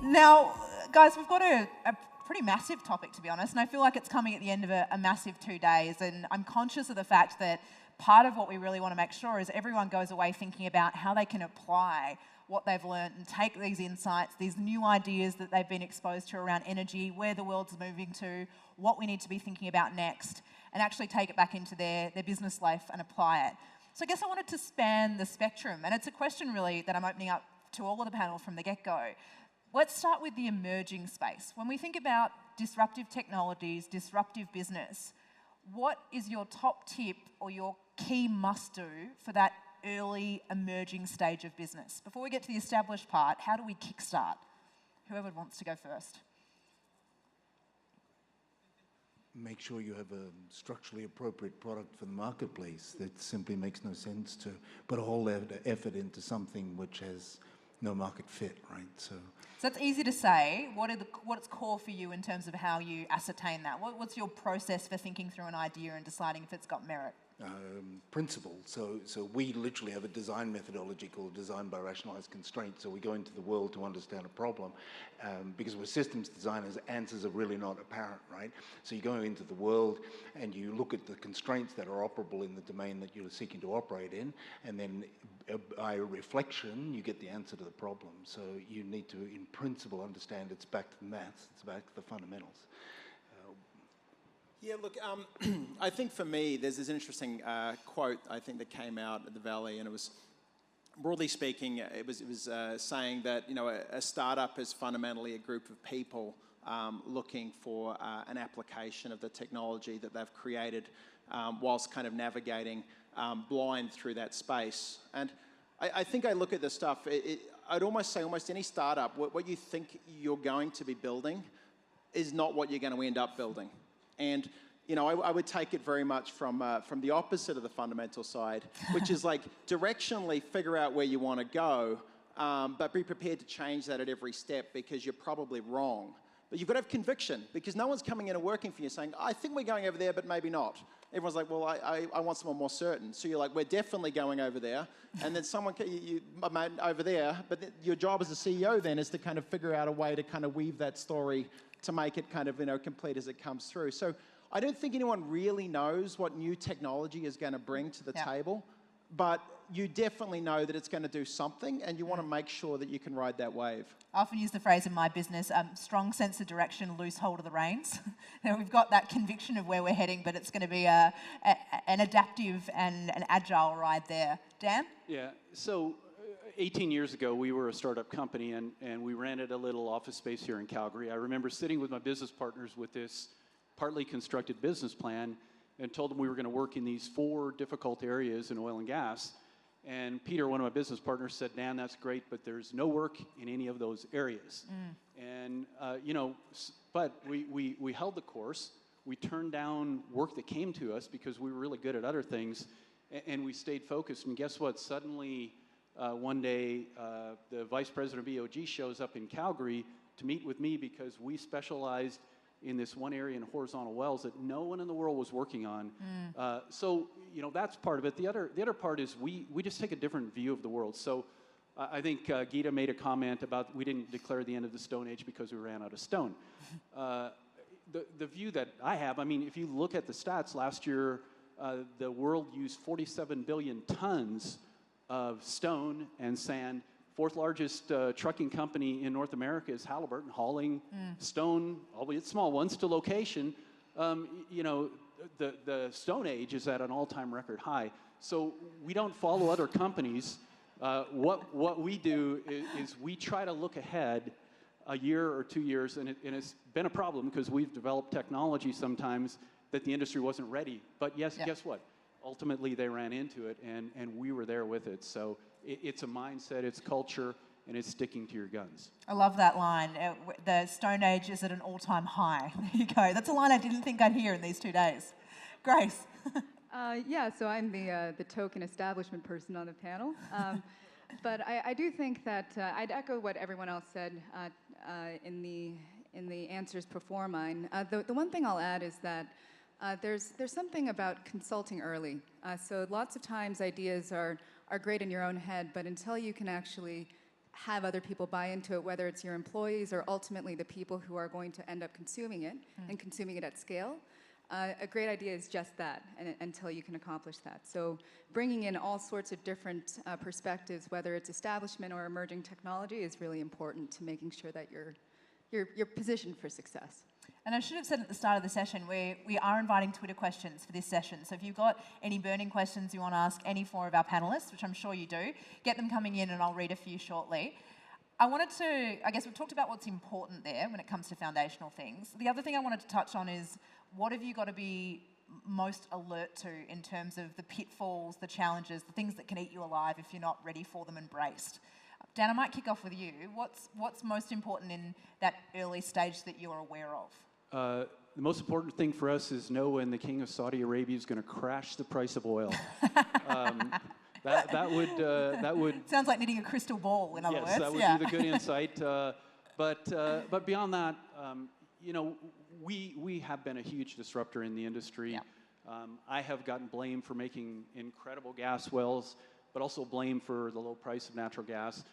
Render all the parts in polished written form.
Now, guys, we've got a pretty massive topic, to be honest, and I feel like it's coming at the end of a massive 2 days, and I'm conscious of the fact that part of what we really want to make sure is everyone goes away thinking about how they can apply what they've learned and take these insights, these new ideas that they've been exposed to around energy, where the world's moving to, what we need to be thinking about next, and actually take it back into their business life and apply it. So I guess I wanted to span the spectrum, and it's a question really that I'm opening up to all of the panel from the get-go. Let's start with the emerging space. When we think about disruptive technologies, disruptive business, what is your top tip or your key must-do for that early emerging stage of business? Before we get to the established part, how do we kickstart? Whoever wants to go first. Make sure you have a structurally appropriate product for the marketplace. That simply makes no sense to put a whole effort into something which has no market fit, right? So it's easy to say. What's core for you in terms of how you ascertain that? What's your process for thinking through an idea and deciding if it's got merit? Principle. So we literally have a design methodology called design by rationalized constraints. So we go into the world to understand a problem. Because we're systems designers, answers are really not apparent, right? So you go into the world and you look at the constraints that are operable in the domain that you're seeking to operate in, and then by reflection, you get the answer to the problem. So you need to, in principle, understand it's back to the maths, it's back to the fundamentals. Yeah, look, I think for me, there's this interesting quote, I think, that came out at the Valley, and it was, broadly speaking, it was saying that, you know, a startup is fundamentally a group of people looking for an application of the technology that they've created whilst kind of navigating blind through that space. And I think I look at this stuff, I'd almost say almost any startup, what you think you're going to be building is not what you're going to end up building. And, you know, I would take it very much from the opposite of the fundamental side, which is like directionally figure out where you want to go, but be prepared to change that at every step because you're probably wrong. But you've got to have conviction because no one's coming in and working for you saying, I think we're going over there, but maybe not. Everyone's like, well, I want someone more certain. So you're like, we're definitely going over there. And then someone, you over there, but your job as a CEO then is to kind of figure out a way to kind of weave that story to make it kind of, you know, complete as it comes through. So I don't think anyone really knows what new technology is going to bring to the table, but you definitely know that it's going to do something, and you want to make sure that you can ride that wave. I often use the phrase in my business, strong sense of direction, loose hold of the reins. Now, we've got that conviction of where we're heading, but it's going to be an adaptive and an agile ride there. Dan? Yeah, so 18 years ago, we were a startup company, and we rented a little office space here in Calgary. I remember sitting with my business partners with this partly constructed business plan and told them we were going to work in these 4 difficult areas in oil and gas. And Peter, one of my business partners, said, Dan, that's great, but there's no work in any of those areas. And, you know, but we held the course. We turned down work that came to us because we were really good at other things, and we stayed focused. And guess what? Suddenly, one day, the vice president of EOG shows up in Calgary to meet with me because we specialized in this one area in horizontal wells that no one in the world was working on. So, you know, that's part of it. The other part is we just take a different view of the world. So I think Geeta made a comment about we didn't declare the end of the Stone Age because we ran out of stone. The view that I have, I mean, if you look at the stats, last year the world used 47 billion tons of stone and sand. 4th largest trucking company in North America is Halliburton, hauling stone, albeit small ones, to location. You know, the Stone Age is at an all-time record high. So we don't follow other companies. What we do is we try to look ahead a year or 2 years, and it's been a problem because we've developed technology sometimes that the industry wasn't ready. But yes, guess what? Ultimately, they ran into it, and we were there with it. So it's a mindset, it's culture, and it's sticking to your guns. I love that line. The Stone Age is at an all-time high. There you go. That's a line I didn't think I'd hear in these 2 days. Grace. Yeah, so I'm the token establishment person on the panel. But I do think that I'd echo what everyone else said in the answers before mine. The one thing I'll add is that there's something about consulting early. So lots of times ideas are great in your own head, but until you can actually have other people buy into it, whether it's your employees or ultimately the people who are going to end up consuming it and consuming it at scale. A great idea is just that, until you can accomplish that. So bringing in all sorts of different perspectives, whether it's establishment or emerging technology, is really important to making sure that you're positioned for success. And I should have said at the start of the session, we are inviting Twitter questions for this session. So if you've got any burning questions you want to ask any four of our panelists, which I'm sure you do, get them coming in and I'll read a few shortly. I guess we've talked about what's important there when it comes to foundational things. The other thing I wanted to touch on is, what have you got to be most alert to in terms of the pitfalls, the challenges, the things that can eat you alive if you're not ready for them and braced? Dan, I might kick off with you. What's most important in that early stage that you're aware of? The most important thing for us is know when the King of Saudi Arabia is going to crash the price of oil. That would sounds like needing a crystal ball. In other words, yes, that would be the good insight. But beyond that, we have been a huge disruptor in the industry. Yeah. I have gotten blamed for making incredible gas wells, but also blamed for the low price of natural gas.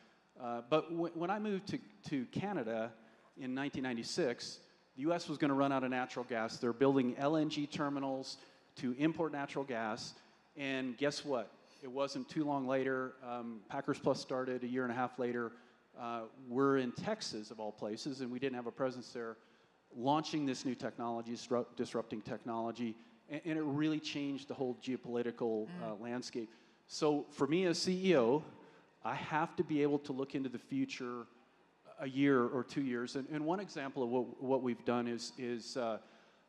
But when I moved to Canada in 1996, the U.S. was going to run out of natural gas. They're building LNG terminals to import natural gas, and guess what? It wasn't too long later. Packers Plus started a year and a half later. We're in Texas, of all places, and we didn't have a presence there, launching this new technology, disrupting technology, and it really changed the whole geopolitical landscape. So for me as CEO, I have to be able to look into the future a year or 2 years. And one example of what we've done is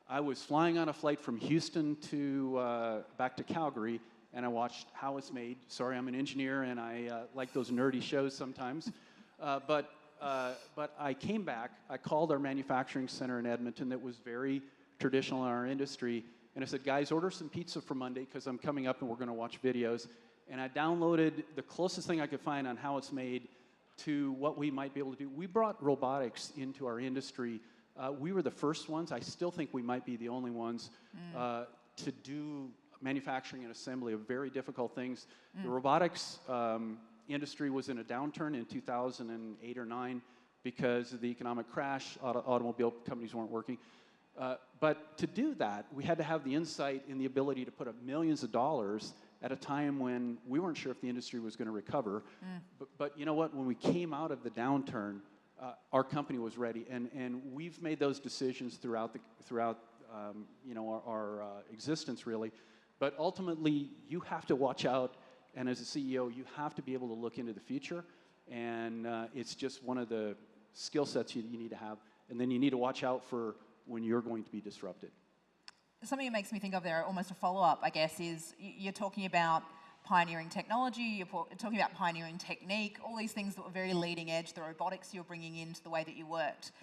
I was flying on a flight from Houston to back to Calgary, and I watched how it's made. Sorry, I'm an engineer, and I like those nerdy shows sometimes. But I came back. I called our manufacturing center in Edmonton that was very traditional in our industry, and I said, guys, order some pizza for Monday because I'm coming up and we're going to watch videos. And I downloaded the closest thing I could find on how it's made to what we might be able to do. We brought robotics into our industry. We were the first ones. I still think we might be the only ones to do manufacturing and assembly of very difficult things. The robotics industry was in a downturn in 2008 or 9 because of the economic crash. Automobile companies weren't working. But to do that, we had to have the insight and the ability to put up millions of dollars at a time when we weren't sure if the industry was going to recover. But you know what? When we came out of the downturn, our company was ready, and we've made those decisions throughout our existence, really. But ultimately, you have to watch out, and as a CEO, you have to be able to look into the future, and it's just one of the skill sets you need to have. And then you need to watch out for when you're going to be disrupted. Something that makes me think of there, almost a follow-up, I guess, is you're talking about pioneering technology, you're talking about pioneering technique, all these things that were very leading edge, the robotics you're bringing into the way that you worked.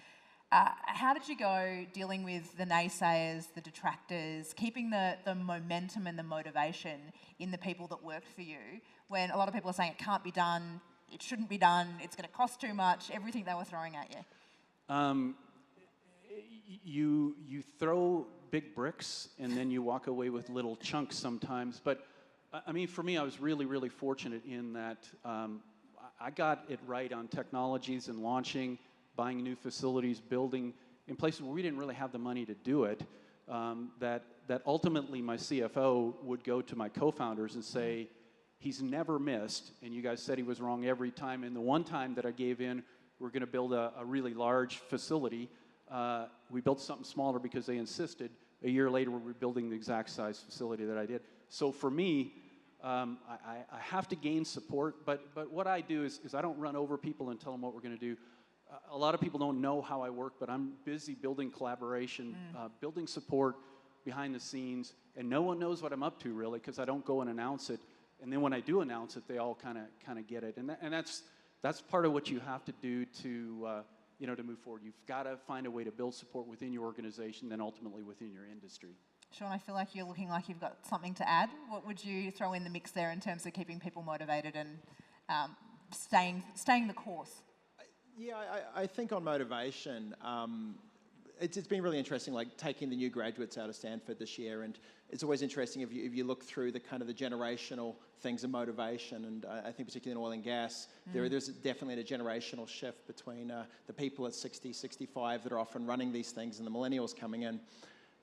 How did you go dealing with the naysayers, the detractors, keeping the momentum and the motivation in the people that worked for you when a lot of people are saying it can't be done, it shouldn't be done, it's going to cost too much, everything they were throwing at you? You throw big bricks and then you walk away with little chunks sometimes. But I mean, for me, I was really, really fortunate in that I got it right on technologies and launching, buying new facilities, building in places where we didn't really have the money to do it. That ultimately my CFO would go to my co-founders and say, he's never missed, and you guys said he was wrong every time. And the one time that I gave in, we're going to build a really large facility. We built something smaller because they insisted. A year later, we're building the exact size facility that I did. So for me, I have to gain support, but what I do is I don't run over people and tell them what we're going to do. A lot of people don't know how I work, but I'm busy building collaboration, building support behind the scenes, and no one knows what I'm up to really because I don't go and announce it. And then when I do announce it, they all kind of get it. And that's part of what you have to do to to move forward. You've got to find a way to build support within your organization, then ultimately within your industry. Sean, I feel like you're looking like you've got something to add. What would you throw in the mix there in terms of keeping people motivated and staying the course? Yeah, I think on motivation, it's been really interesting, like taking the new graduates out of Stanford this year, and it's always interesting if you look through the kind of the generational things of motivation, and I think particularly in oil and gas, there's definitely a generational shift between the people at 60, 65 that are often running these things and the millennials coming in.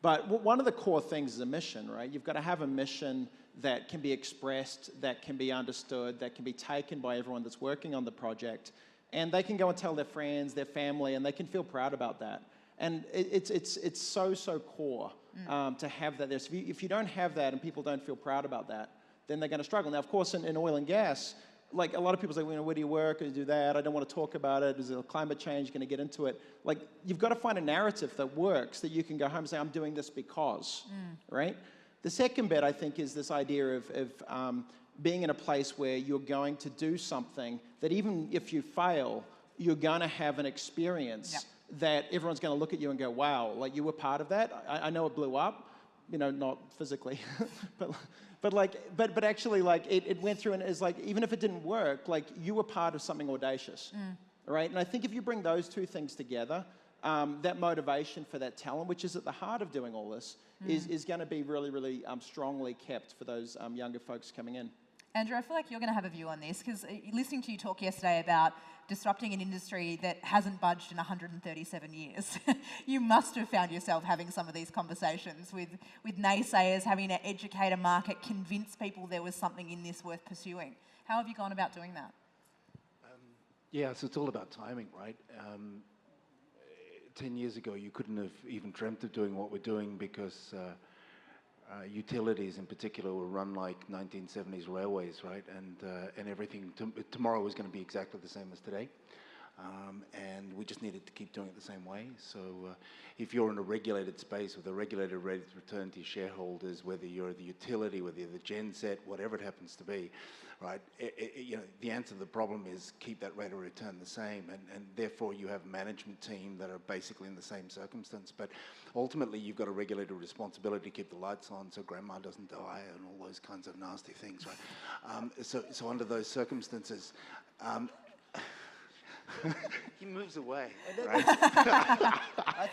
But one of the core things is a mission, right? You've got to have a mission that can be expressed, that can be understood, that can be taken by everyone that's working on the project, and they can go and tell their friends, their family, and they can feel proud about that. And it's so core to have that there. So if you don't have that and people don't feel proud about that, then they're going to struggle. Now, of course, in oil and gas, like a lot of people say, where do you work? Or do you do that? I don't want to talk about it. Is there climate change? Going to get into it? Like, you've got to find a narrative that works, that you can go home and say, I'm doing this because, right? The second bit, I think, is this idea of being in a place where you're going to do something that even if you fail, you're going to have an experience that everyone's going to look at you and go, wow, like you were part of that. I know it blew up, not physically, but actually, like it went through, and it's like, even if it didn't work, like you were part of something audacious, right? And I think if you bring those two things together, that motivation for that talent, which is at the heart of doing all this, is going to be really, really strongly kept for those younger folks coming in. Andrew, I feel like you're going to have a view on this, because listening to you talk yesterday about disrupting an industry that hasn't budged in 137 years, you must have found yourself having some of these conversations with naysayers, having to educate a market, convince people there was something in this worth pursuing. How have you gone about doing that? Yeah, so it's all about timing, right? 10 years ago, you couldn't have even dreamt of doing what we're doing because utilities in particular were run like 1970s railways, right? And everything tomorrow was going to be exactly the same as today. And we just needed to keep doing it the same way. So if you're in a regulated space with a regulator ready to return to your shareholders, whether you're the utility, whether you're the genset, whatever it happens to be, right? The answer to the problem is keep that rate of return the same, and therefore you have a management team that are basically in the same circumstance. But ultimately, you've got a regulator responsibility to keep the lights on so grandma doesn't die and all those kinds of nasty things, right? So under those circumstances, he moves away. Right?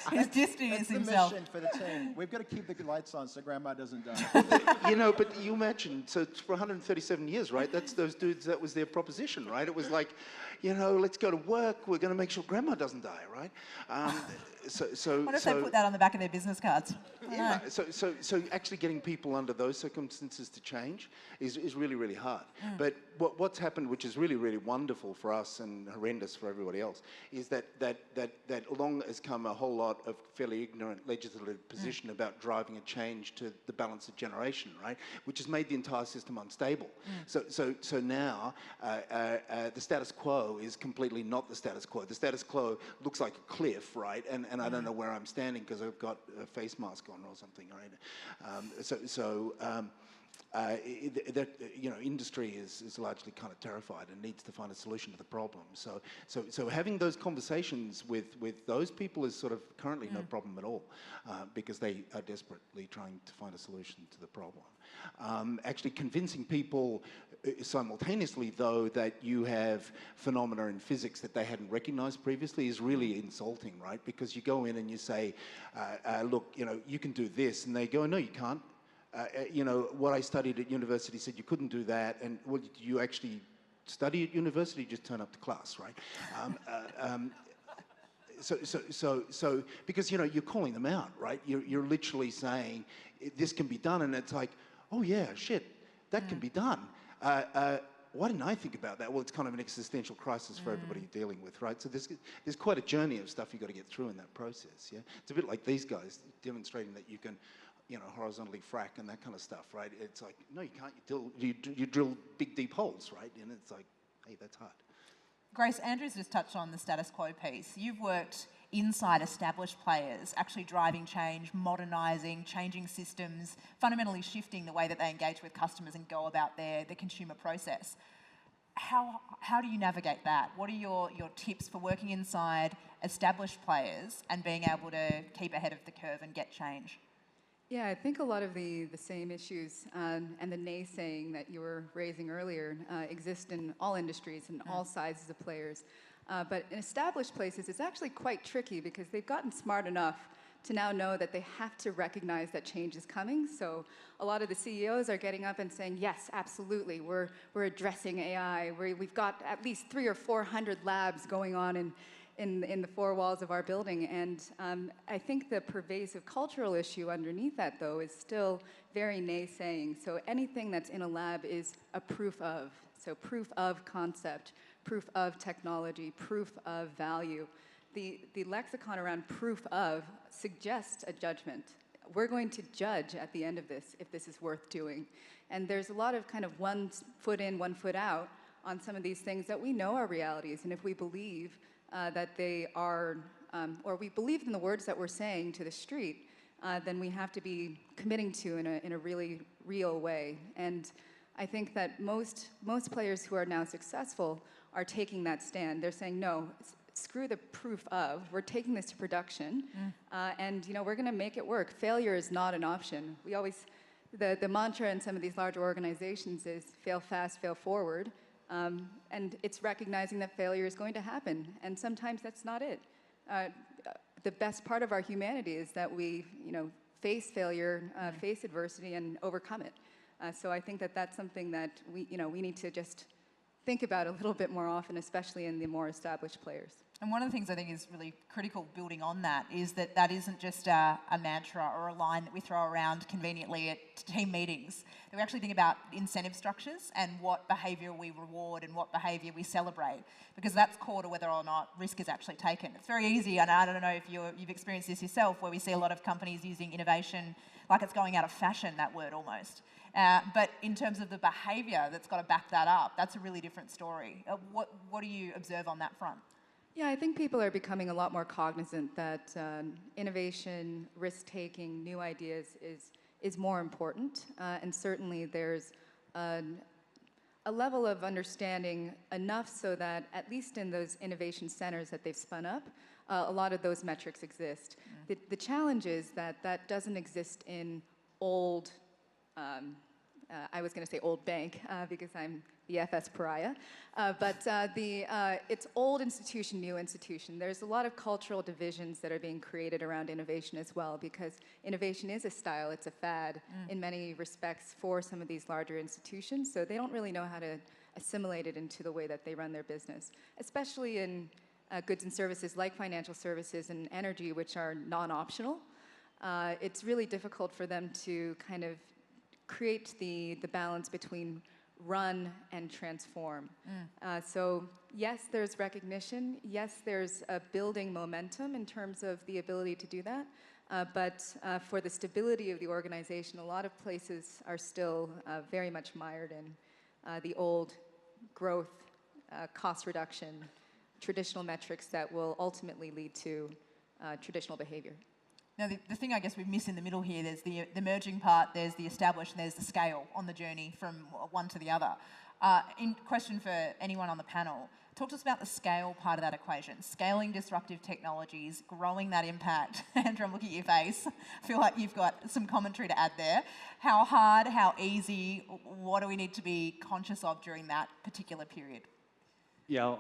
He's distancing himself. That's the mission for the team. We've got to keep the lights on so grandma doesn't die. But you imagine, so for 137 years, right? That's those dudes, that was their proposition, right? It was like, let's go to work. We're going to make sure grandma doesn't die, right? What if they put that on the back of their business cards? Yeah. So actually getting people under those circumstances to change is really, really hard. But what's happened, which is really, really wonderful for us and horrendous for everybody else, is that along has come a whole lot of fairly ignorant legislative position about driving a change to the balance of generation, right? Which has made the entire system unstable. So now the status quo is completely not the status quo. The status quo looks like a cliff, right? And I don't know where I'm standing because I've got a face mask on or something, right? Industry is largely kind of terrified and needs to find a solution to the problem. So having those conversations with those people is sort of currently no problem at all, because they are desperately trying to find a solution to the problem. Actually convincing people simultaneously, though, that you have phenomena in physics that they hadn't recognized previously is really insulting, right? Because you go in and you say, look, you can do this, and they go, no, you can't. What I studied at university said you couldn't do that, and well, you actually study at university, you just turn up to class, right? So because you're calling them out, right? You're literally saying this can be done, and it's like, oh yeah, shit, that can be done. Why didn't I think about that? Well, it's kind of an existential crisis for everybody you're dealing with, right? So there's quite a journey of stuff you've got to get through in that process. Yeah, it's a bit like these guys demonstrating that you can, horizontally frack and that kind of stuff, right? It's like, no, you can't. You drill big, deep holes, right? And it's like, hey, that's hard. Grace, Andrew's just touched on the status quo piece. You've worked inside established players, actually driving change, modernising, changing systems, fundamentally shifting the way that they engage with customers and go about the consumer process. How do you navigate that? What are your tips for working inside established players and being able to keep ahead of the curve and get change? Yeah, I think a lot of the same issues and the naysaying that you were raising earlier exist in all industries and all sizes of players. But in established places, it's actually quite tricky because they've gotten smart enough to now know that they have to recognize that change is coming. So a lot of the CEOs are getting up and saying, yes, absolutely, we're addressing AI. We've got at least 300 or 400 labs going on in the four walls of our building. And I think the pervasive cultural issue underneath that, though, is still very naysaying. So anything that's in a lab is a proof of. So proof of concept, proof of technology, proof of value. The lexicon around proof of suggests a judgment. We're going to judge at the end of this if this is worth doing. And there's a lot of kind of 1 foot in, 1 foot out on some of these things that we know are realities. And if we believe that they are, or we believe in the words that we're saying to the street, then we have to be committing to in a really real way. And I think that most players who are now successful are taking that stand. They're saying, no, screw the proof of, we're taking this to production, and we're going to make it work. Failure is not an option. We always, the mantra in some of these larger organizations is fail fast, fail forward, and it's recognizing that failure is going to happen, and sometimes that's not it. The best part of our humanity is that we, face failure, face adversity, and overcome it. So I think that that's something that we need to just think about a little bit more often, especially in the more established players. And one of the things I think is really critical building on that is that isn't just a mantra or a line that we throw around conveniently at team meetings. That we actually think about incentive structures and what behaviour we reward and what behaviour we celebrate, because that's core to whether or not risk is actually taken. It's very easy, and I don't know if you've experienced this yourself, where we see a lot of companies using innovation like it's going out of fashion, that word almost. But in terms of the behaviour that's got to back that up, that's a really different story. What do you observe on that front? Yeah, I think people are becoming a lot more cognizant that innovation, risk-taking, new ideas is more important. And certainly there's a level of understanding enough so that at least in those innovation centers that they've spun up, a lot of those metrics exist. The challenge is that doesn't exist in old, I was going to say old bank because I'm the FS pariah, but it's old institution, new institution. There's a lot of cultural divisions that are being created around innovation as well, because innovation is a style, it's a fad in many respects for some of these larger institutions, so they don't really know how to assimilate it into the way that they run their business, especially in goods and services like financial services and energy, which are non-optional. It's really difficult for them to kind of create the balance between run and transform. So yes, there's recognition. Yes, there's a building momentum in terms of the ability to do that. But for the stability of the organization, a lot of places are still very much mired in the old growth, cost reduction, traditional metrics that will ultimately lead to traditional behavior. Now, the thing I guess we miss in the middle here, there's the emerging part, there's the established, and there's the scale on the journey from one to the other. In question for anyone on the panel, talk to us about the scale part of that equation. Scaling disruptive technologies, growing that impact. Andrew, I'm looking at your face. I feel like you've got some commentary to add there. How hard, how easy, what do we need to be conscious of during that particular period? Yeah,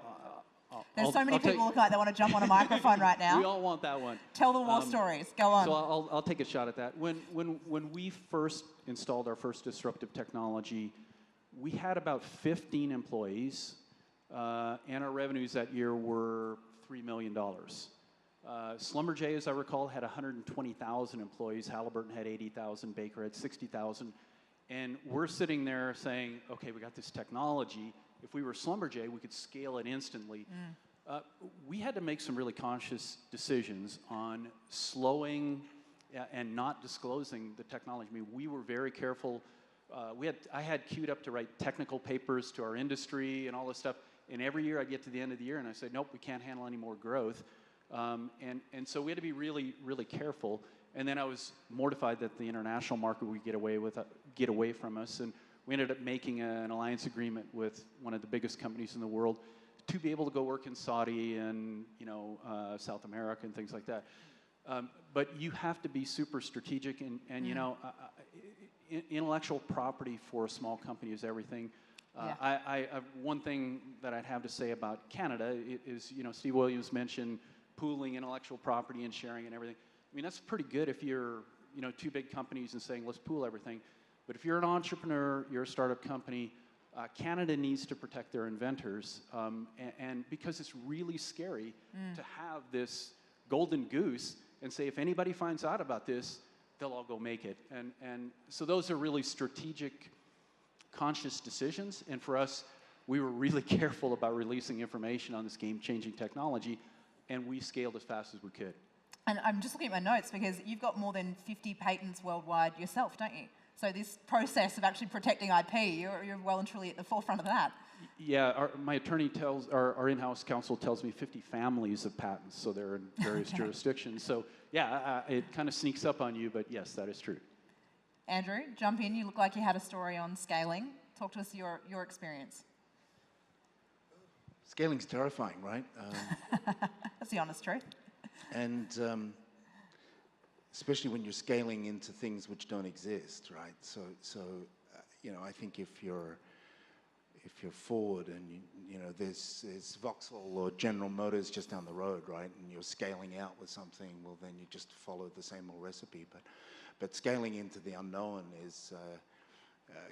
There's so many people look like they want to jump on a microphone right now. We all want that one. Tell the war stories. Go on. So I'll take a shot at that. When we first installed our first disruptive technology, we had about 15 employees, and our revenues that year were $3 million. Schlumberger, as I recall, had 120,000 employees. Halliburton had 80,000. Baker had 60,000. And we're sitting there saying, okay, we got this technology. If we were Schlumberger, we could scale it instantly. We had to make some really conscious decisions on slowing and not disclosing the technology. I mean, we were very careful. I had queued up to write technical papers to our industry and all this stuff. And every year I'd get to the end of the year and I said, nope, we can't handle any more growth. And so we had to be really, really careful. And then I was mortified that the international market would get away from us. And we ended up making an alliance agreement with one of the biggest companies in the world to be able to go work in Saudi and South America and things like that. But you have to be super strategic, and intellectual property for a small company is everything. One thing that I'd have to say about Canada is, Steve Williams mentioned pooling intellectual property and sharing and everything. I mean, that's pretty good if you're, two big companies and saying, let's pool everything. But if you're an entrepreneur, you're a startup company, Canada needs to protect their inventors. And because it's really scary to have this golden goose and say, if anybody finds out about this, they'll all go make it. And so those are really strategic, conscious decisions. And for us, we were really careful about releasing information on this game-changing technology, and we scaled as fast as we could. And I'm just looking at my notes because you've got more than 50 patents worldwide yourself, don't you? So this process of actually protecting IP, you're well and truly at the forefront of that. Yeah, my attorney our in-house counsel tells me 50 families of patents, so they're in various jurisdictions. So yeah, it kind of sneaks up on you, but yes, that is true. Andrew, jump in. You look like you had a story on scaling. Talk to us your experience. Scaling's terrifying, right? That's the honest truth. And especially when you're scaling into things which don't exist, right? So I think if you're Ford and there's Vauxhall or General Motors just down the road, right? And you're scaling out with something, well, then you just follow the same old recipe. But scaling into the unknown is.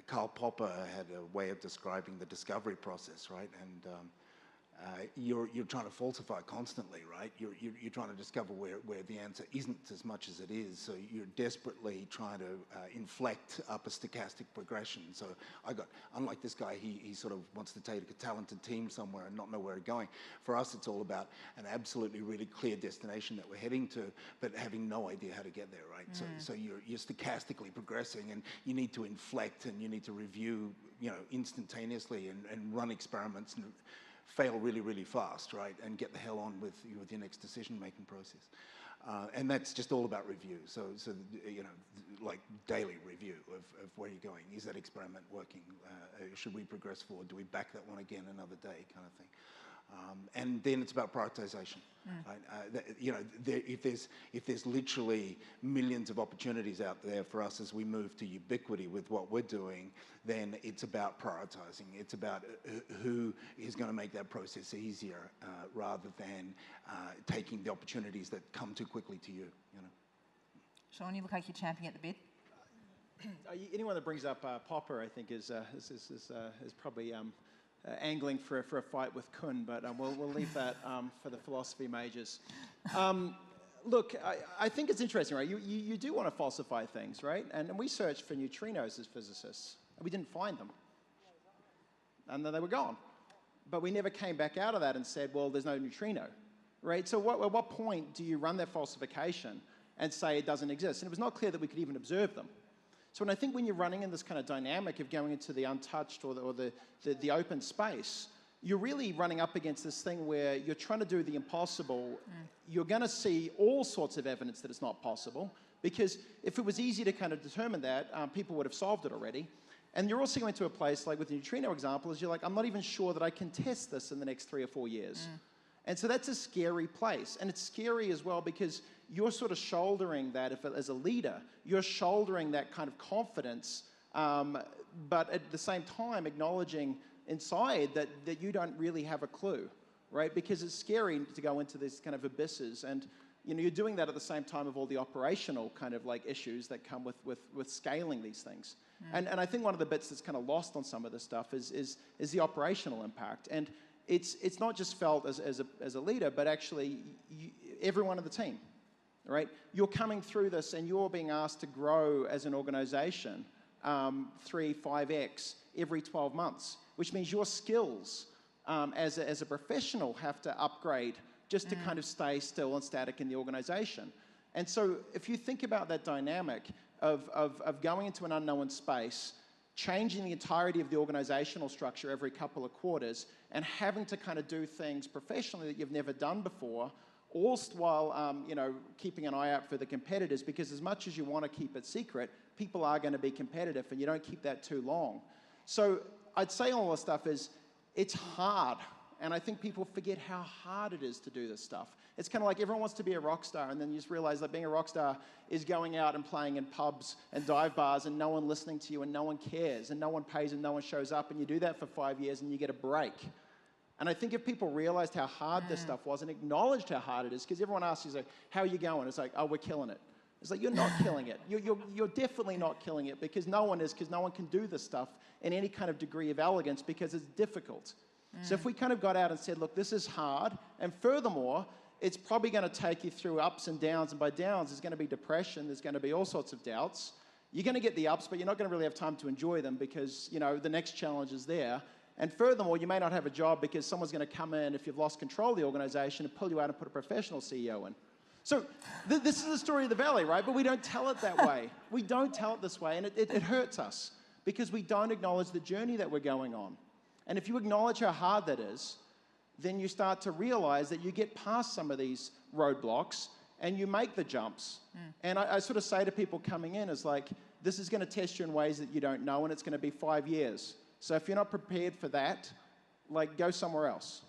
Karl Popper had a way of describing the discovery process, right? And you're trying to falsify constantly, right? You're trying to discover where the answer isn't as much as it is. So you're desperately trying to inflect up a stochastic progression. So unlike this guy, he sort of wants to take a talented team somewhere and not know where it's going. For us, it's all about an absolutely really clear destination that we're heading to, but having no idea how to get there, right? So you're stochastically progressing, and you need to inflect and you need to review, instantaneously and run experiments and fail really, really fast, right? And get the hell on with your next decision-making process. And that's just all about review. So like daily review of where you're going. Is that experiment working? Should we progress forward? Do we back that one again another day, kind of thing? And then it's about prioritization. Right? If there's literally millions of opportunities out there for us as we move to ubiquity with what we're doing, then it's about prioritizing. It's about who is going to make that process easier rather than taking the opportunities that come too quickly to you. Sean, you look like you're champing at the bit. Anyone that brings up Popper, I think, is probably angling for a fight with Kuhn, but we'll leave that for the philosophy majors. Look, I think it's interesting, right? You do want to falsify things, right? And we searched for neutrinos as physicists, and we didn't find them. And then they were gone. But we never came back out of that and said, well, there's no neutrino, right? So at what point do you run that falsification and say it doesn't exist? And it was not clear that we could even observe them. So I think when you're running in this kind of dynamic of going into the untouched or the open space, you're really running up against this thing where you're trying to do the impossible. You're going to see all sorts of evidence that it's not possible, because if it was easy to kind of determine that, people would have solved it already. And you're also going to a place like with the neutrino example, is you're like, I'm not even sure that I can test this in the next 3 or 4 years. And so that's a scary place. And it's scary as well because you're sort of shouldering that, as a leader, you're shouldering that kind of confidence, but at the same time acknowledging inside that you don't really have a clue, right? Because it's scary to go into these kind of abysses. And you're doing that at the same time of all the operational kind of like issues that come with scaling these things. And I think one of the bits that's kind of lost on some of this stuff is the operational impact. And it's not just felt as a leader, but actually everyone on the team, right? You're coming through this and you're being asked to grow as an organization 3, 5x every 12 months, which means your skills as a professional have to upgrade just to kind of stay still and static in the organization. And so if you think about that dynamic of going into an unknown space, changing the entirety of the organizational structure every couple of quarters, and having to kind of do things professionally that you've never done before, all while keeping an eye out for the competitors, because as much as you want to keep it secret, people are going to be competitive, and you don't keep that too long. So I'd say all this stuff is, it's hard, And I think people forget how hard it is to do this stuff. It's kind of like everyone wants to be a rock star, and then you just realize that being a rock star is going out and playing in pubs and dive bars and no one listening to you and no one cares and no one pays and no one shows up, and you do that for 5 years and you get a break. And I think if people realized how hard this stuff was and acknowledged how hard it is, because everyone asks you, like, how are you going? It's like, oh, we're killing it. It's like, you're not killing it. You're definitely not killing it, because no one is, because no one can do this stuff in any kind of degree of elegance because it's difficult. So if we kind of got out and said, look, this is hard, and furthermore, it's probably going to take you through ups and downs, and by downs, there's going to be depression, there's going to be all sorts of doubts. You're going to get the ups, but you're not going to really have time to enjoy them because, you know, the next challenge is there. And furthermore, you may not have a job because someone's going to come in, if you've lost control of the organization, and pull you out and put a professional CEO in. So this is the story of the Valley, right? But we don't tell it that way. We don't tell it this way, and it hurts us because we don't acknowledge the journey that we're going on. And if you acknowledge how hard that is, then you start to realize that you get past some of these roadblocks and you make the jumps. And I sort of say to people coming in, is like, this is going to test you in ways that you don't know, and it's going to be 5 years. So if you're not prepared for that, like, go somewhere else.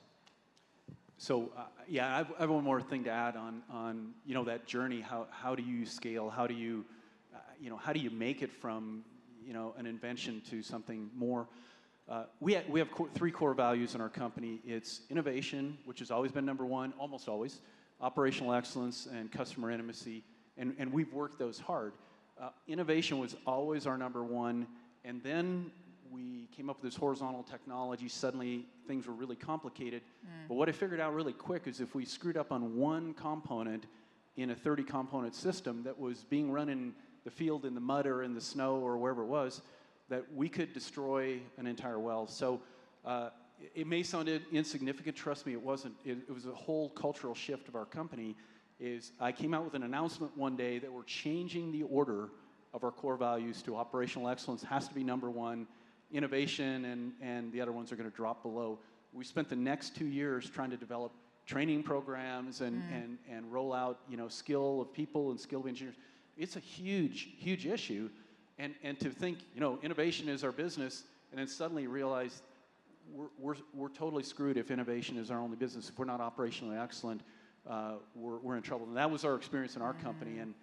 So yeah, I have one more thing to add on you know, that journey. How do you scale? How do you you know, how do you make it from, you know, an invention to something more? We have three core values in our company. It's innovation, which has always been number one, almost always. Operational excellence and customer intimacy, and we've worked those hard. Innovation was always our number one, and then we came up with this horizontal technology. Suddenly, things were really complicated. But what I figured out really quick is if we screwed up on one component in a 30-component system that was being run in the field in the mud or in the snow or wherever it was, that we could destroy an entire well. So it may sound insignificant. Trust me, it wasn't. It was a whole cultural shift of our company. I came out with an announcement one day that we're changing the order of our core values to operational excellence has to be number one, innovation, and the other ones are going to drop below. We spent the next 2 years trying to develop training programs and roll out, you know, skill of people and skill of engineers. It's a huge, huge issue. And to think, you know, innovation is our business, and then suddenly realize we're totally screwed if innovation is our only business. If we're not operationally excellent, we're in trouble. And that was our experience in our company. And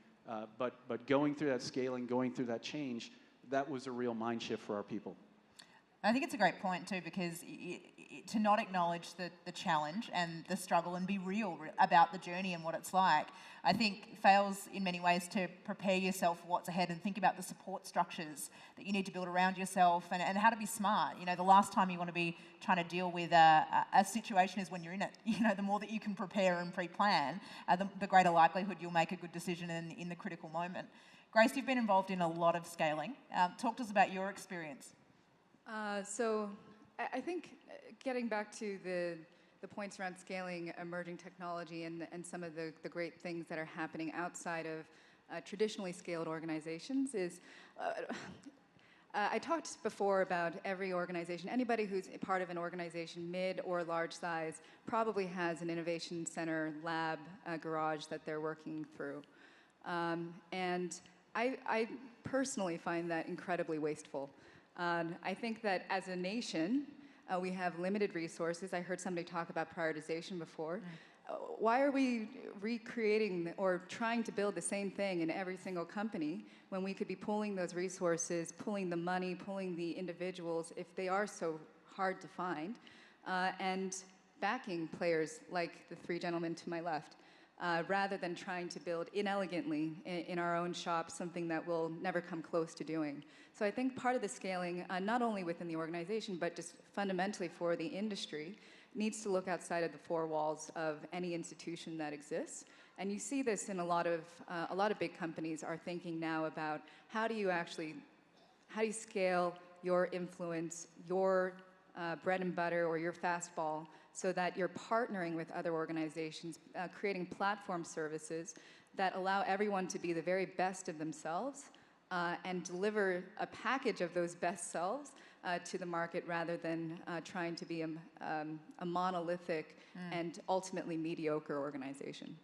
but going through that scaling, going through that change, that was a real mind shift for our people. I think it's a great point too, because to not acknowledge the challenge and the struggle and be real about the journey and what it's like, I think fails in many ways to prepare yourself for what's ahead and think about the support structures that you need to build around yourself and how to be smart. You know, the last time you want to be trying to deal with a situation is when you're in it. You know, the more that you can prepare and pre-plan, the greater likelihood you'll make a good decision in the critical moment. Grace, you've been involved in a lot of scaling. Talk to us about your experience. So I think getting back to the points around scaling emerging technology and some of the great things that are happening outside of traditionally scaled organizations is, I talked before about every organization, anybody who's part of an organization, mid or large size, probably has an innovation center, lab, garage that they're working through. And I personally find that incredibly wasteful. I think that as a nation, we have limited resources. I heard somebody talk about prioritization before. Why are we recreating or trying to build the same thing in every single company when we could be pooling those resources, pulling the money, pulling the individuals, if they are so hard to find, and backing players like the three gentlemen to my left, rather than trying to build inelegantly in our own shop something that we'll never come close to doing. So I think part of the scaling, not only within the organization, but just fundamentally for the industry, needs to look outside of the four walls of any institution that exists. And you see this in a lot of big companies are thinking now about how do you scale your influence, your bread and butter or your fastball, so that you're partnering with other organizations, creating platform services that allow everyone to be the very best of themselves and deliver a package of those best selves to the market rather than trying to be a monolithic and ultimately mediocre organization.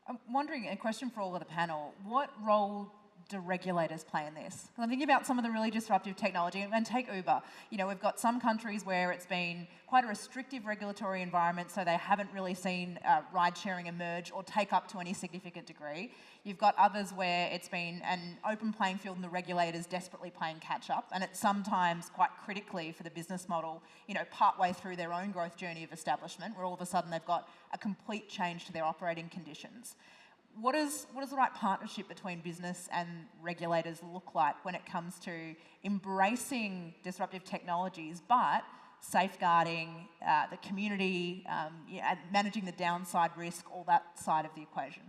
I'm wondering, a question for all of the panel, what role do regulators play in this? Because I'm thinking about some of the really disruptive technology, and take Uber. You know, we've got some countries where it's been quite a restrictive regulatory environment, so they haven't really seen ride sharing emerge or take up to any significant degree. You've got others where it's been an open playing field and the regulators desperately playing catch up, and it's sometimes quite critically for the business model, you know, partway through their own growth journey of establishment, where all of a sudden they've got a complete change to their operating conditions. What does the right partnership between business and regulators look like when it comes to embracing disruptive technologies, but safeguarding the community, managing the downside risk, all that side of the equation?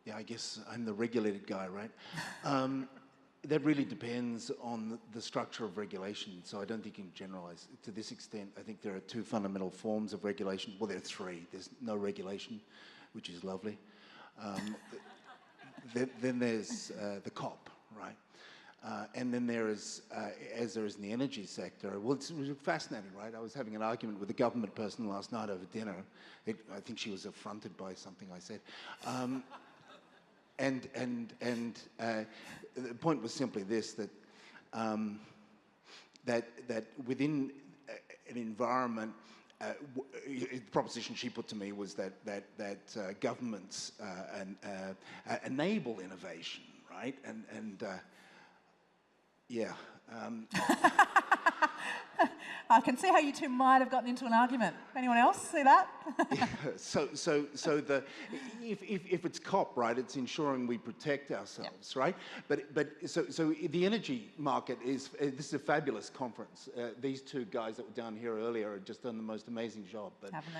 Yeah, I guess I'm the regulated guy, right? That really depends on the structure of regulation, so I don't think you can generalize. To this extent, I think there are two fundamental forms of regulation. Well, there are three. There's no regulation, which is lovely. Then there's the COP, right? And then there is, as there is in the energy sector, well, it's fascinating, right? I was having an argument with a government person last night over dinner. I think she was affronted by something I said. And the point was simply this, that that within an environment, the proposition she put to me was that governments enable innovation, right? Yeah. I can see how you two might have gotten into an argument. Anyone else see that? Yeah, so if it's COP, right, it's ensuring we protect ourselves, right? But so the energy market is this is a fabulous conference. These two guys that were down here earlier have just done the most amazing job. But, haven't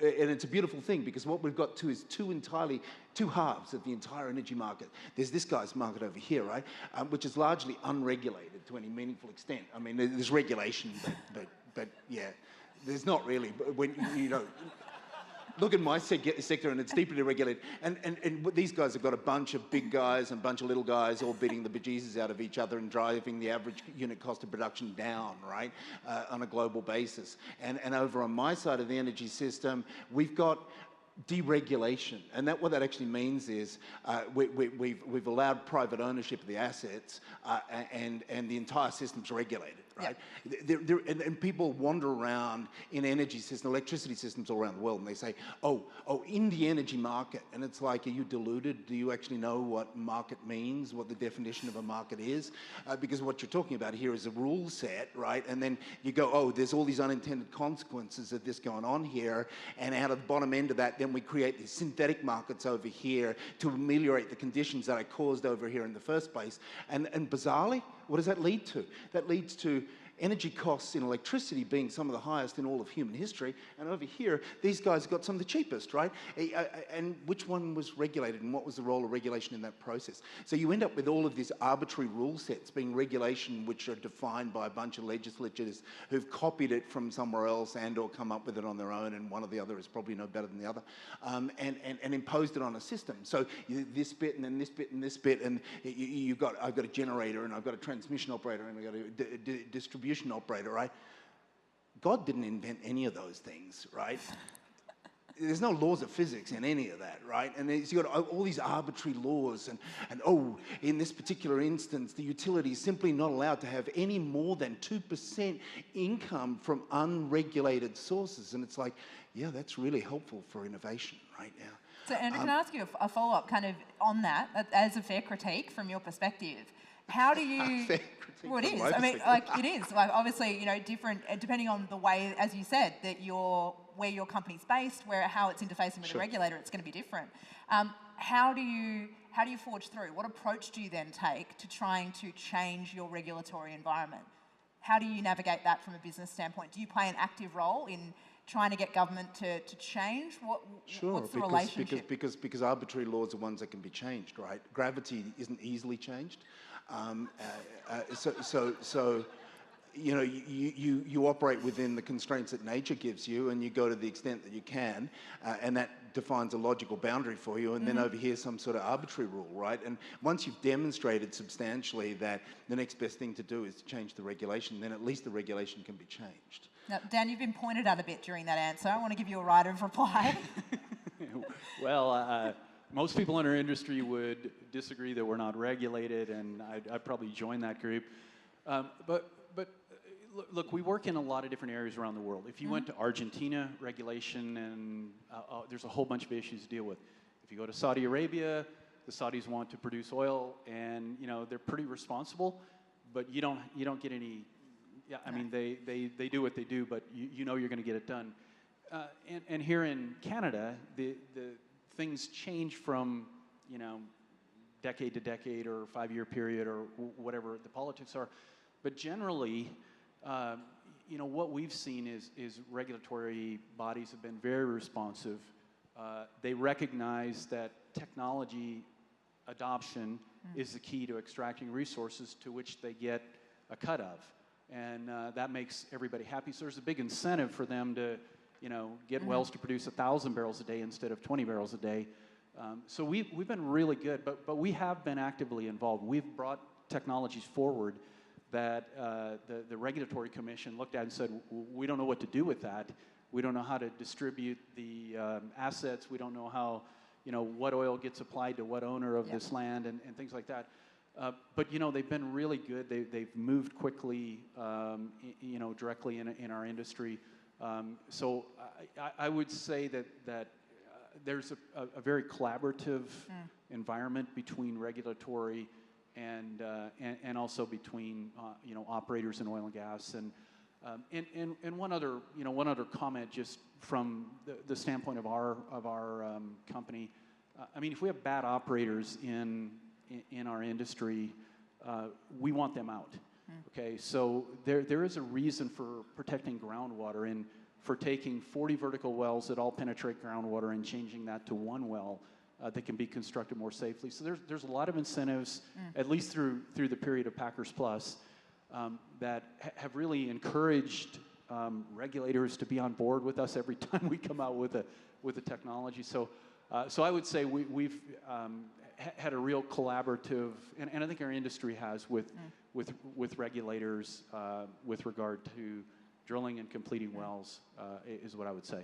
they? and it's a beautiful thing, because what we've got is two halves of the entire energy market. There's this guy's market over here, right, which is largely unregulated to any meaningful extent. I mean, there's regulation, but yeah, there's not really. When you know, look at my sector, and it's deeply regulated. And these guys have got a bunch of big guys and a bunch of little guys all beating the bejesus out of each other and driving the average unit cost of production down, right, on a global basis. And over on my side of the energy system, we've got deregulation, and what that actually means is we've allowed private ownership of the assets, and the entire system's regulated, right? Yep. And people wander around in energy systems, electricity systems all around the world, and they say, oh, in the energy market, and it's like, are you deluded? Do you actually know what market means, what the definition of a market is? Because what you're talking about here is a rule set, right? And then you go, oh, there's all these unintended consequences of this going on here, and out of the bottom end of that, then we create these synthetic markets over here to ameliorate the conditions that are caused over here in the first place. And bizarrely, what does that lead to? That leads to energy costs in electricity being some of the highest in all of human history, and over here, these guys got some of the cheapest, right? And which one was regulated, and what was the role of regulation in that process? So you end up with all of these arbitrary rule sets being regulation which are defined by a bunch of legislators who've copied it from somewhere else and or come up with it on their own, and one or the other is probably no better than the other, and imposed it on a system. So this bit, and then this bit, and this bit, and I've got a generator, and I've got a transmission operator, and I've got a distribution operator, right? God didn't invent any of those things, right? There's no laws of physics in any of that, right? And you've got all these arbitrary laws, and in this particular instance, the utility is simply not allowed to have any more than 2% income from unregulated sources. And it's like, yeah, that's really helpful for innovation right now. So, Andrew, can I ask you a follow-up kind of on that, as a fair critique from your perspective? How do you... Well, it is. I mean, like, it is. Like, obviously, you know, different, depending on the way, as you said, that where your company's based, how it's interfacing with the regulator, it's going to be different. How do you forge through? What approach do you then take to trying to change your regulatory environment? How do you navigate that from a business standpoint? Do you play an active role in trying to get government to change? What's the relationship? Because arbitrary laws are ones that can be changed, right? Gravity isn't easily changed. So you know, you operate within the constraints that nature gives you, and you go to the extent that you can, and that defines a logical boundary for you, and then over here some sort of arbitrary rule, right? And once you've demonstrated substantially that the next best thing to do is to change the regulation, then at least the regulation can be changed. Now, Dan, you've been pointed at a bit during that answer. I want to give you a right of reply. Well, Most people in our industry would disagree that we're not regulated, and I'd probably join that group. But look, we work in a lot of different areas around the world. If you went to Argentina, regulation, and there's a whole bunch of issues to deal with. If you go to Saudi Arabia, the Saudis want to produce oil, and they're pretty responsible, but you don't get any. Yeah, I mean they do what they do, but you're going to get it done. And here in Canada, the things change from decade to decade or 5-year period or whatever the politics are, but generally. What we've seen is regulatory bodies have been very responsive. They recognize that technology adoption is the key to extracting resources to which they get a cut of. And that makes everybody happy. So there's a big incentive for them to, get wells to produce 1,000 barrels a day instead of 20 barrels a day. So we've been really good, but we have been actively involved. We've brought technologies forward that the Regulatory Commission looked at and said, we don't know what to do with that. We don't know how to distribute the assets. We don't know how, what oil gets applied to what owner of this land and things like that. But, they've been really good. They've moved quickly, directly in our industry. So I would say that there's a very collaborative environment between regulatory and also between operators in oil and gas and one other comment just from the standpoint of our company. I mean, if we have bad operators in our industry, we want them out. Okay, so there is a reason for protecting groundwater and for taking 40 vertical wells that all penetrate groundwater and changing that to one well. That can be constructed more safely. So there's a lot of incentives, at least through the period of Packers Plus, that have really encouraged regulators to be on board with us every time we come out with a technology. So I would say we've had a real collaborative, and I think our industry has with regulators with regard to drilling and completing wells, is what I would say.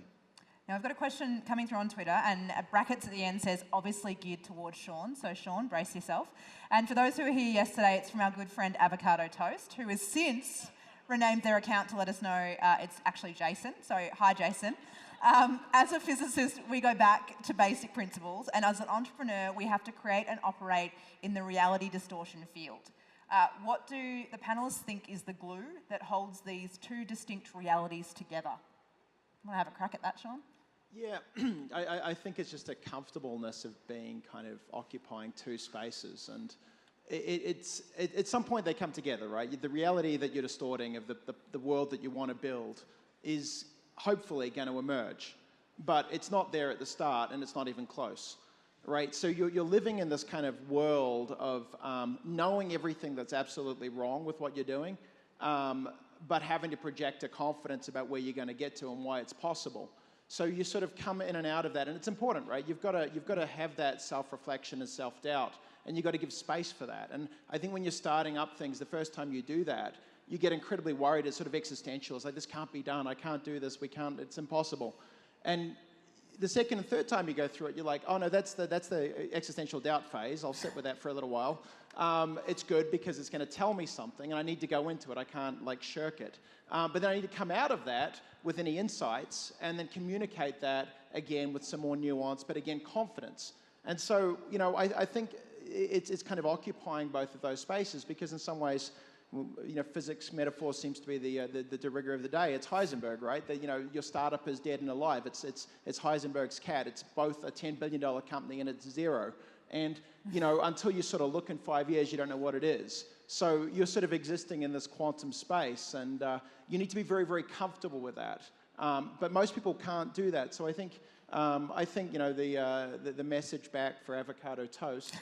Now, I've got a question coming through on Twitter, and brackets at the end says, obviously geared towards Sean. So, Sean, brace yourself. And for those who were here yesterday, it's from our good friend Avocado Toast, who has since renamed their account to let us know it's actually Jason. So, hi, Jason. As a physicist, we go back to basic principles, and as an entrepreneur, we have to create and operate in the reality distortion field. What do the panelists think is the glue that holds these two distinct realities together? Want to have a crack at that, Sean? Yeah, I think it's just a comfortableness of being kind of occupying two spaces, and it's at some point they come together, right? The reality that you're distorting of the world that you want to build is hopefully going to emerge, but it's not there at the start, and it's not even close, right? So you're living in this kind of world of knowing everything that's absolutely wrong with what you're doing, but having to project a confidence about where you're going to get to and why it's possible. So you sort of come in and out of that, and it's important, right? You've got to have that self-reflection and self-doubt, and you've got to give space for that. And I think when you're starting up things, the first time you do that, you get incredibly worried. It's sort of existential. It's like, this can't be done. I can't do this. We can't. It's impossible. And the second and third time you go through it, you're like, oh no, that's the existential doubt phase. I'll sit with that for a little while. It's good because it's going to tell me something, and I need to go into it. I can't shirk it. But then I need to come out of that with any insights and then communicate that again with some more nuance, but again, confidence. And so, I think it's kind of occupying both of those spaces because in some ways, physics metaphor seems to be the rigor of the day. It's Heisenberg, right? That your startup is dead and alive. It's Heisenberg's cat. It's both a $10 billion company and it's zero. And until you sort of look in 5 years, you don't know what it is. So you're sort of existing in this quantum space, and you need to be very, very comfortable with that. But most people can't do that. So I think the message back for Avocado Toast.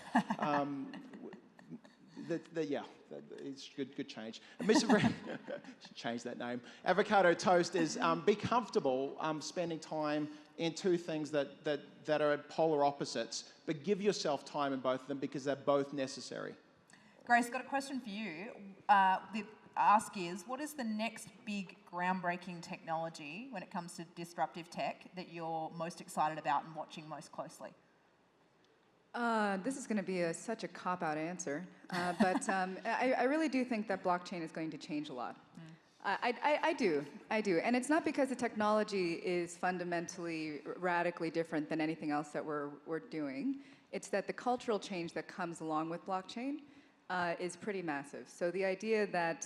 It's good change. Should change that name. Avocado Toast is be comfortable spending time in two things that are polar opposites, but give yourself time in both of them because they're both necessary. Grace, got a question for you. The ask is, what is the next big groundbreaking technology when it comes to disruptive tech that you're most excited about and watching most closely? This is going to be such a cop-out answer, but I really do think that blockchain is going to change a lot. I do, and it's not because the technology is fundamentally radically different than anything else that we're doing. It's that the cultural change that comes along with blockchain is pretty massive. So the idea that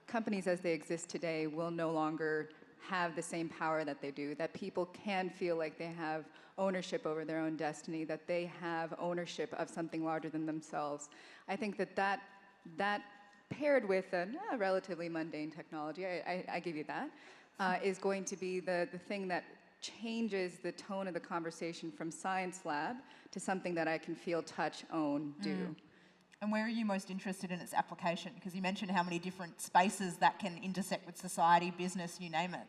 companies as they exist today will no longer have the same power that they do, that people can feel like they have ownership over their own destiny, that they have ownership of something larger than themselves. I think that paired with a relatively mundane technology, I give you that, is going to be the thing that changes the tone of the conversation from science lab to something that I can feel, touch, own, do. And where are you most interested in its application? Because you mentioned how many different spaces that can intersect with society, business, you name it.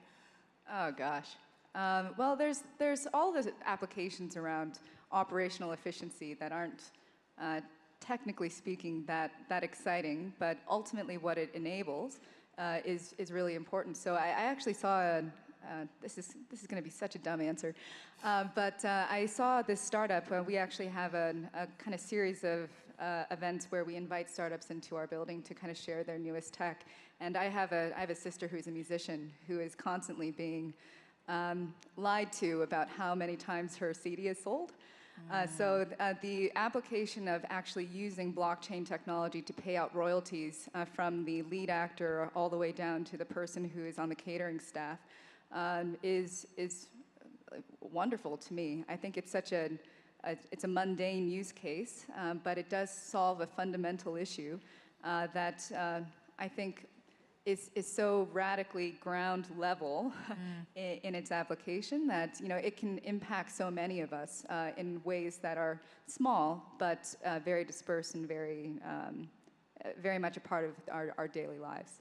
Oh gosh. Well, there's all the applications around operational efficiency that aren't, technically speaking, that exciting, but ultimately what it enables is really important. So I actually saw this is going to be such a dumb answer, but I saw this startup. We actually have a kind of series of events where we invite startups into our building to kind of share their newest tech. And I have a sister who's a musician who is constantly being lied to about how many times her CD is sold. So the application of actually using blockchain technology to pay out royalties from the lead actor all the way down to the person who is on the catering staff is wonderful to me. I think it's such it's a mundane use case, but it does solve a fundamental issue that I think is so radically ground level in its application that it can impact so many of us in ways that are small but very dispersed and very much a part of our daily lives.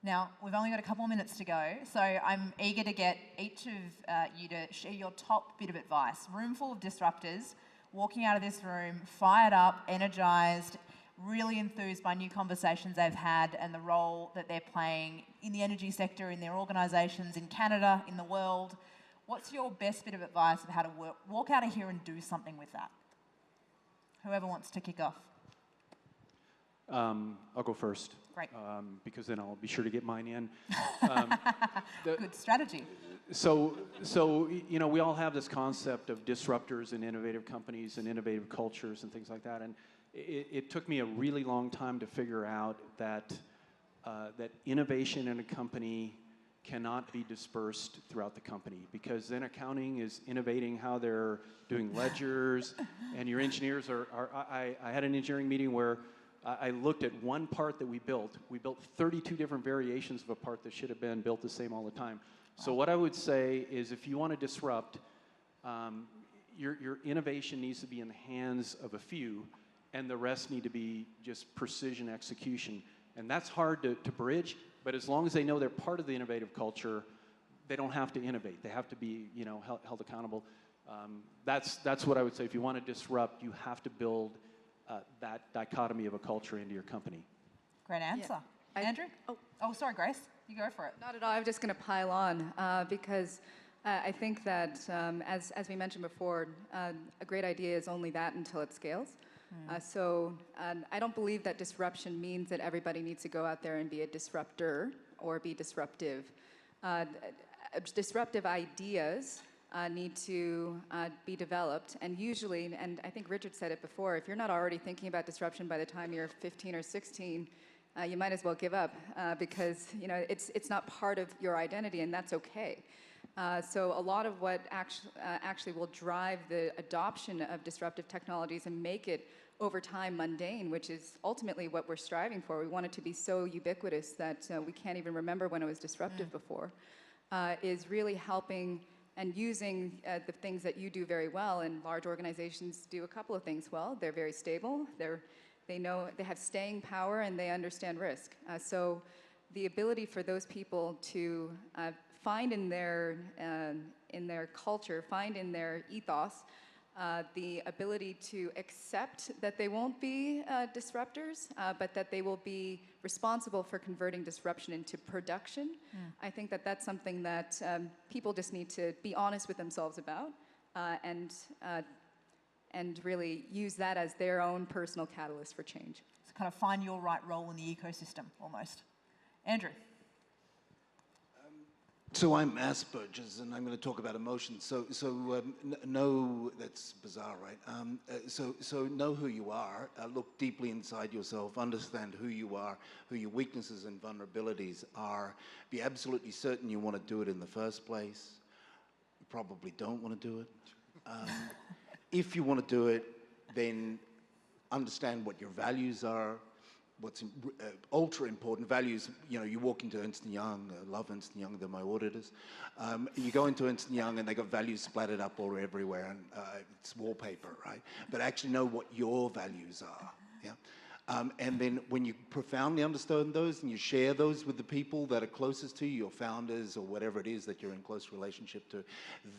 Now, we've only got a couple of minutes to go, so I'm eager to get each of you to share your top bit of advice. Room full of disruptors, walking out of this room, fired up, energized, really enthused by new conversations they've had and the role that they're playing in the energy sector, in their organisations, in Canada, in the world. What's your best bit of advice of how to walk out of here and do something with that? Whoever wants to kick off. I'll go first. Great. Because then I'll be sure to get mine in. Good strategy. So we all have this concept of disruptors and innovative companies and innovative cultures and things like that. And it took me a really long time to figure out that innovation in a company cannot be dispersed throughout the company, because then accounting is innovating how they're doing ledgers, and your engineers I had an engineering meeting where I looked at one part that we built. We built 32 different variations of a part that should have been built the same all the time. Wow. So what I would say is, if you want to disrupt, your innovation needs to be in the hands of a few, and the rest need to be just precision execution. And that's hard to bridge, but as long as they know they're part of the innovative culture, they don't have to innovate. They have to be held accountable. That's what I would say. If you want to disrupt, you have to build that dichotomy of a culture into your company. Great answer. Yeah. Andrew? Oh, sorry, Grace. You go for it. Not at all. I'm just going to pile on because I think that, as we mentioned before, a great idea is only that until it scales. So I don't believe that disruption means that everybody needs to go out there and be a disruptor or be disruptive. Disruptive ideas need to be developed, and usually, and I think Richard said it before, if you're not already thinking about disruption by the time you're 15 or 16, you might as well give up because it's not part of your identity, and that's okay. So a lot of what actually will drive the adoption of disruptive technologies and make it over time mundane, which is ultimately what we're striving for. We want it to be so ubiquitous that we can't even remember when it was disruptive before, is really helping and using the things that you do very well. And large organizations do a couple of things well. They're very stable. They have staying power, and they understand risk. So the ability for those people to find in their culture, find in their ethos, the ability to accept that they won't be disruptors, but that they will be responsible for converting disruption into production. I think that that's something that people just need to be honest with themselves about and and really use that as their own personal catalyst for change. So kind of find your right role in the ecosystem, almost. Andrew. So I'm Asperger's, and I'm going to talk about emotions. Know that's bizarre, right? So know who you are. Look deeply inside yourself. Understand who you are, who your weaknesses and vulnerabilities are. Be absolutely certain you want to do it in the first place. You probably don't want to do it. If you want to do it, then understand what your values are. What's ultra important values, you walk into Ernst & Young, I love Ernst & Young, they're my auditors. You go into Ernst & Young and they got values splattered up all everywhere, and it's wallpaper, right? But actually know what your values are, yeah? And then when you profoundly understand those and you share those with the people that are closest to you, your founders or whatever it is that you're in close relationship to,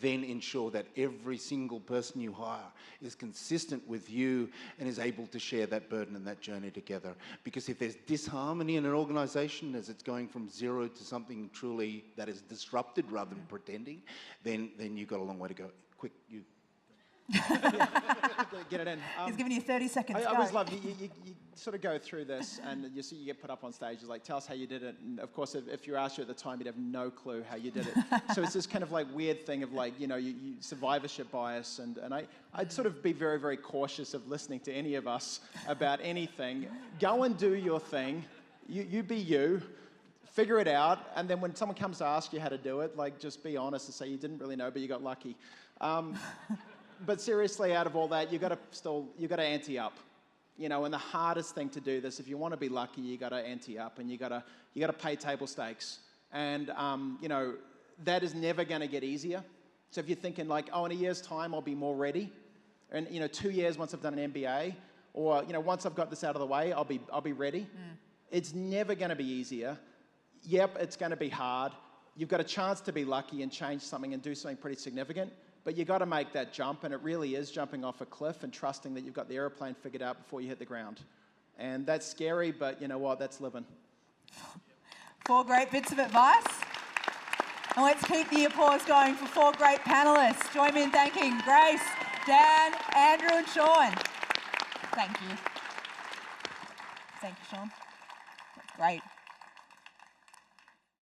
then ensure that every single person you hire is consistent with you and is able to share that burden and that journey together. Because if there's disharmony in an organization as it's going from zero to something truly that is disrupted rather than pretending, then you've got a long way to go. Quick, you. Get it in. He's giving you 30 seconds. I always love you sort of go through this, and you get put up on stage. It's like, tell us how you did it. And of course, if you asked you at the time, you'd have no clue how you did it. So it's this kind of like weird thing of like, you survivorship bias, and I'd sort of be very, very cautious of listening to any of us about anything. Go and do your thing. You be you. Figure it out, and then when someone comes to ask you how to do it, like just be honest and say you didn't really know, but you got lucky. But seriously, out of all that, you got to ante up, And the hardest thing to do this, if you want to be lucky, you got to ante up, and you got to pay table stakes, and that is never going to get easier. So if you're thinking like, oh, in a year's time I'll be more ready, and 2 years once I've done an MBA, or once I've got this out of the way, I'll be ready. It's never going to be easier. Yep, it's going to be hard. You've got a chance to be lucky and change something and do something pretty significant. But you've got to make that jump, and it really is jumping off a cliff and trusting that you've got the airplane figured out before you hit the ground. And that's scary, but you know what? That's living. 4 great bits of advice. And let's keep the applause going for 4 great panelists. Join me in thanking Grace, Dan, Andrew, and Sean. Thank you. Thank you, Sean. That's great.